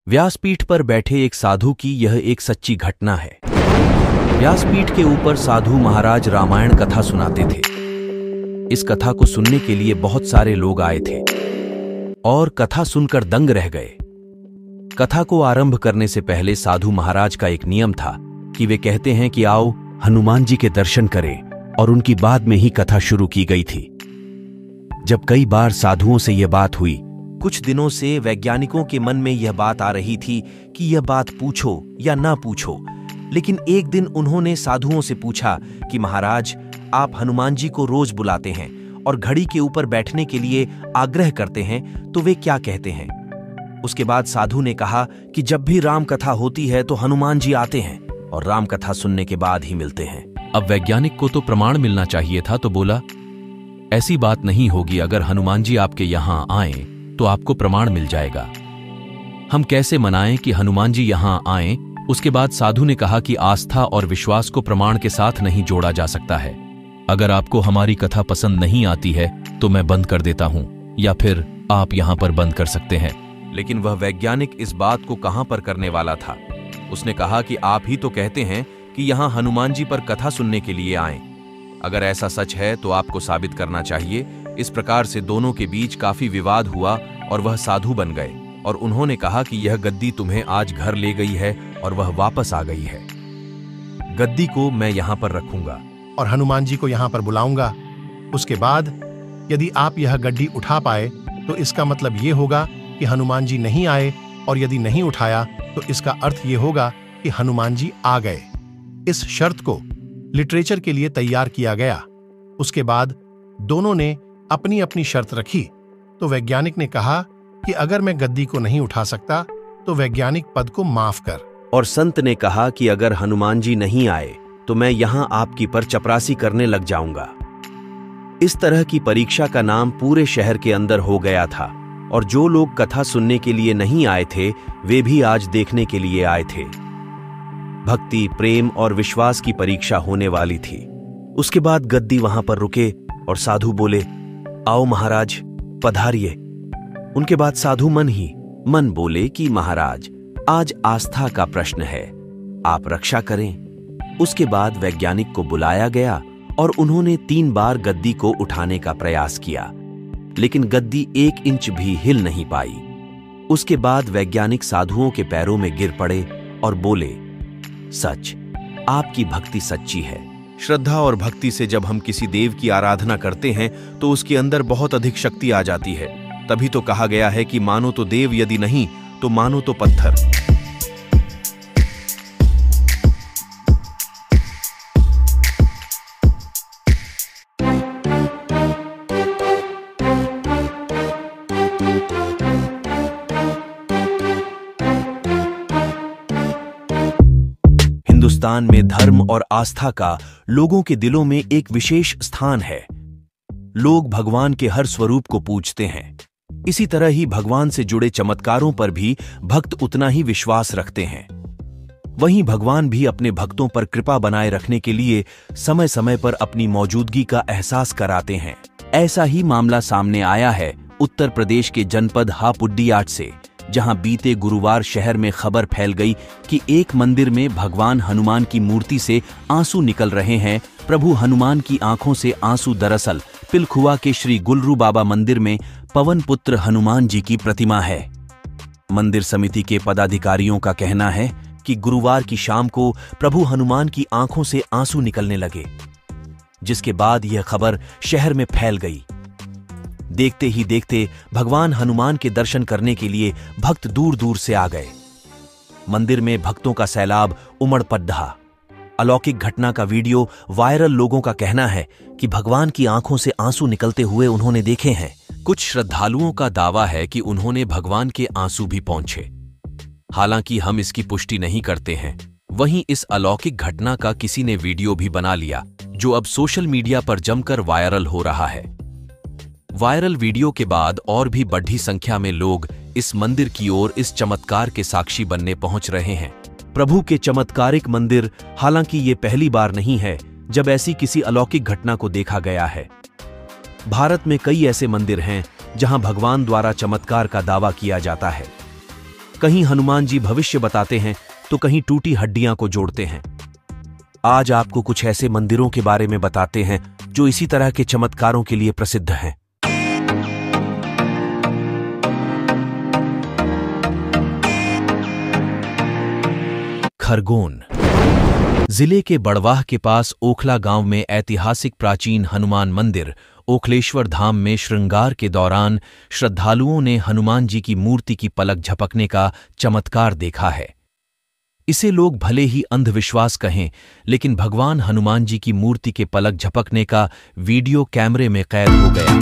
व्यासपीठ पर बैठे एक साधु की यह एक सच्ची घटना है। व्यासपीठ के ऊपर साधु महाराज रामायण कथा सुनाते थे। इस कथा को सुनने के लिए बहुत सारे लोग आए थे और कथा सुनकर दंग रह गए। कथा को आरंभ करने से पहले साधु महाराज का एक नियम था कि वे कहते हैं कि आओ हनुमान जी के दर्शन करें, और उनकी बाद में ही कथा शुरू की गई थी। जब कई बार साधुओं से यह बात हुई, कुछ दिनों से वैज्ञानिकों के मन में यह बात आ रही थी कि यह बात पूछो या ना पूछो, लेकिन एक दिन उन्होंने साधुओं से पूछा कि महाराज, आप हनुमान जी को रोज बुलाते हैं और घड़ी के ऊपर बैठने के लिए आग्रह करते हैं, तो वे क्या कहते हैं? उसके बाद साधु ने कहा कि जब भी राम कथा होती है तो हनुमान जी आते हैं और राम कथा सुनने के बाद ही मिलते हैं। अब वैज्ञानिक को तो प्रमाण मिलना चाहिए था, तो बोला ऐसी बात नहीं होगी। अगर हनुमान जी आपके यहां आए तो आपको प्रमाण मिल जाएगा। हम कैसे मनाएं कि हनुमान जी यहां आए? उसके बाद साधु ने कहा कि आस्था और विश्वास को प्रमाण के साथ नहीं जोड़ा जा सकता है। अगर आपको हमारी कथा पसंद नहीं आती है तो मैं बंद कर देता हूं, या फिर आप यहां पर बंद कर सकते हैं। लेकिन वह वैज्ञानिक इस बात को कहां पर करने वाला था। उसने कहा कि आप ही तो कहते हैं कि यहां हनुमान जी पर कथा सुनने के लिए आएं। अगर ऐसा सच है तो आपको साबित करना चाहिए। इस प्रकार से दोनों के बीच काफी विवाद हुआ और वह साधु बन गए और उन्होंने कहा कि यह गद्दी तुम्हें आज घर ले गई है और वह वापस आ गई है। गद्दी को मैं यहां पर रखूंगा और हनुमान जी को यहां पर बुलाऊंगा। उसके बाद यदि आप यह गद्दी उठा पाए तो इसका मतलब ये होगा कि हनुमान जी नहीं आए, और यदि नहीं उठाया तो इसका अर्थ ये होगा कि हनुमान जी आ गए। इस शर्त को लिटरेचर के लिए तैयार किया गया। उसके बाद दोनों ने अपनी अपनी शर्त रखी। तो वैज्ञानिक ने कहा कि अगर मैं गद्दी को नहीं उठा सकता तो वैज्ञानिक पद को माफ कर। और संत ने कहा कि अगर हनुमान जी नहीं आए तो मैं यहां आपकी पर चपरासी करने लग जाऊंगा। इस तरह की परीक्षा का नाम पूरे शहर के अंदर हो गया था, और जो लोग कथा सुनने के लिए नहीं आए थे वे भी आज देखने के लिए आए थे। भक्ति, प्रेम और विश्वास की परीक्षा होने वाली थी। उसके बाद गद्दी वहां पर रुके और साधु बोले, आओ महाराज पधारिए। उनके बाद साधु मन ही मन बोले कि महाराज, आज आस्था का प्रश्न है, आप रक्षा करें। उसके बाद वैज्ञानिक को बुलाया गया और उन्होंने 3 बार गद्दी को उठाने का प्रयास किया, लेकिन गद्दी 1 इंच भी हिल नहीं पाई। उसके बाद वैज्ञानिक साधुओं के पैरों में गिर पड़े और बोले, सच, आपकी भक्ति सच्ची है। श्रद्धा और भक्ति से जब हम किसी देव की आराधना करते हैं तो उसके अंदर बहुत अधिक शक्ति आ जाती है। तभी तो कहा गया है कि मानो तो देव, यदि नहीं तो मानो तो पत्थर। हिंदुस्तान में धर्म और आस्था का लोगों के दिलों में एक विशेष स्थान है। लोग भगवान के हर स्वरूप को पूजते हैं। इसी तरह ही भगवान से जुड़े चमत्कारों पर भी भक्त उतना ही विश्वास रखते हैं। वहीं भगवान भी अपने भक्तों पर कृपा बनाए रखने के लिए समय समय पर अपनी मौजूदगी का एहसास कराते हैं। ऐसा ही मामला सामने आया है उत्तर प्रदेश के जनपद हापुडियाट से, जहां बीते गुरुवार शहर में खबर फैल गई कि एक मंदिर में भगवान हनुमान की मूर्ति से आंसू निकल रहे हैं। प्रभु हनुमान की आंखों से आंसू दरअसल पिलखुआ के श्री गुलरू बाबा मंदिर में पवन पुत्र हनुमान जी की प्रतिमा है। मंदिर समिति के पदाधिकारियों का कहना है कि गुरुवार की शाम को प्रभु हनुमान की आंखों से आंसू निकलने लगे, जिसके बाद यह खबर शहर में फैल गई। देखते ही देखते भगवान हनुमान के दर्शन करने के लिए भक्त दूर दूर से आ गए। मंदिर में भक्तों का सैलाब उमड़ पड़ा। अलौकिक घटना का वीडियो वायरल। लोगों का कहना है कि भगवान की आंखों से आंसू निकलते हुए उन्होंने देखे हैं। कुछ श्रद्धालुओं का दावा है कि उन्होंने भगवान के आंसू भी पहुंचे। हालांकि हम इसकी पुष्टि नहीं करते हैं। वहीं इस अलौकिक घटना का किसी ने वीडियो भी बना लिया, जो अब सोशल मीडिया पर जमकर वायरल हो रहा है। वायरल वीडियो के बाद और भी बड़ी संख्या में लोग इस मंदिर की ओर इस चमत्कार के साक्षी बनने पहुंच रहे हैं। प्रभु के चमत्कारिक मंदिर। हालांकि ये पहली बार नहीं है जब ऐसी किसी अलौकिक घटना को देखा गया है। भारत में कई ऐसे मंदिर हैं जहां भगवान द्वारा चमत्कार का दावा किया जाता है। कहीं हनुमान जी भविष्य बताते हैं तो कहीं टूटी हड्डियां को जोड़ते हैं। आज आपको कुछ ऐसे मंदिरों के बारे में बताते हैं जो इसी तरह के चमत्कारों के लिए प्रसिद्ध हैं। खरगोन जिले के बड़वाह के पास ओखला गांव में ऐतिहासिक प्राचीन हनुमान मंदिर ओखलेश्वर धाम में श्रृंगार के दौरान श्रद्धालुओं ने हनुमान जी की मूर्ति की पलक झपकने का चमत्कार देखा है। इसे लोग भले ही अंधविश्वास कहें, लेकिन भगवान हनुमान जी की मूर्ति के पलक झपकने का वीडियो कैमरे में कैद हो गया।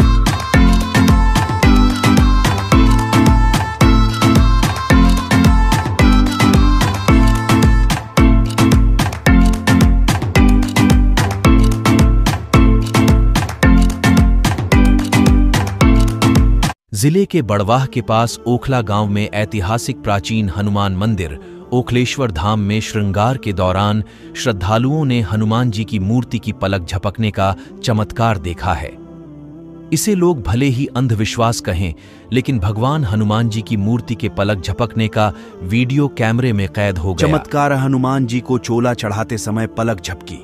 जिले के बड़वाह के पास ओखला गांव में ऐतिहासिक प्राचीन हनुमान मंदिर ओखलेश्वर धाम में श्रृंगार के दौरान श्रद्धालुओं ने हनुमान जी की मूर्ति की पलक झपकने का चमत्कार देखा है। इसे लोग भले ही अंधविश्वास कहें, लेकिन भगवान हनुमान जी की मूर्ति के पलक झपकने का वीडियो कैमरे में कैद हो गया। चमत्कार हनुमान जी को चोला चढ़ाते समय पलक झपकी।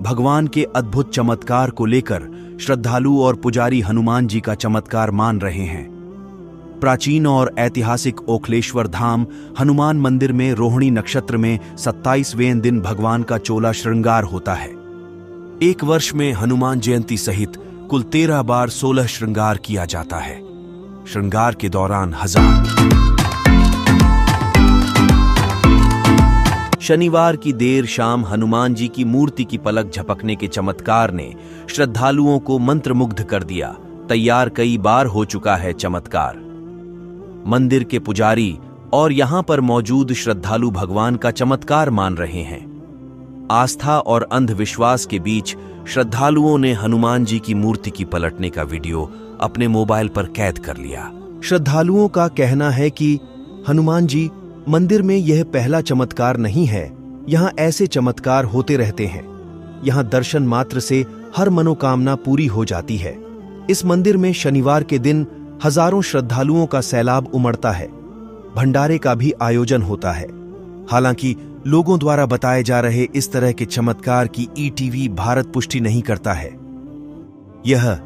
भगवान के अद्भुत चमत्कार को लेकर श्रद्धालु और पुजारी हनुमान जी का चमत्कार मान रहे हैं। प्राचीन और ऐतिहासिक ओखलेश्वर धाम हनुमान मंदिर में रोहिणी नक्षत्र में 27वें दिन भगवान का चोला श्रृंगार होता है। एक वर्ष में हनुमान जयंती सहित कुल 13 बार 16 श्रृंगार किया जाता है। श्रृंगार के दौरान शनिवार की देर शाम हनुमान जी की मूर्ति की पलक झपकने के चमत्कार ने श्रद्धालुओं को मंत्रमुग्ध कर दिया। तैयार कई बार हो चुका है चमत्कार। मंदिर के पुजारी और यहां पर मौजूद श्रद्धालु भगवान का चमत्कार मान रहे हैं। आस्था और अंधविश्वास के बीच श्रद्धालुओं ने हनुमान जी की मूर्ति की पलटने का वीडियो अपने मोबाइल पर कैद कर लिया। श्रद्धालुओं का कहना है कि हनुमान जी मंदिर में यह पहला चमत्कार नहीं है, यहां ऐसे चमत्कार होते रहते हैं। यहां दर्शन मात्र से हर मनोकामना पूरी हो जाती है। इस मंदिर में शनिवार के दिन हजारों श्रद्धालुओं का सैलाब उमड़ता है। भंडारे का भी आयोजन होता है। हालांकि लोगों द्वारा बताए जा रहे इस तरह के चमत्कार की ईटीवी भारत पुष्टि नहीं करता है। यह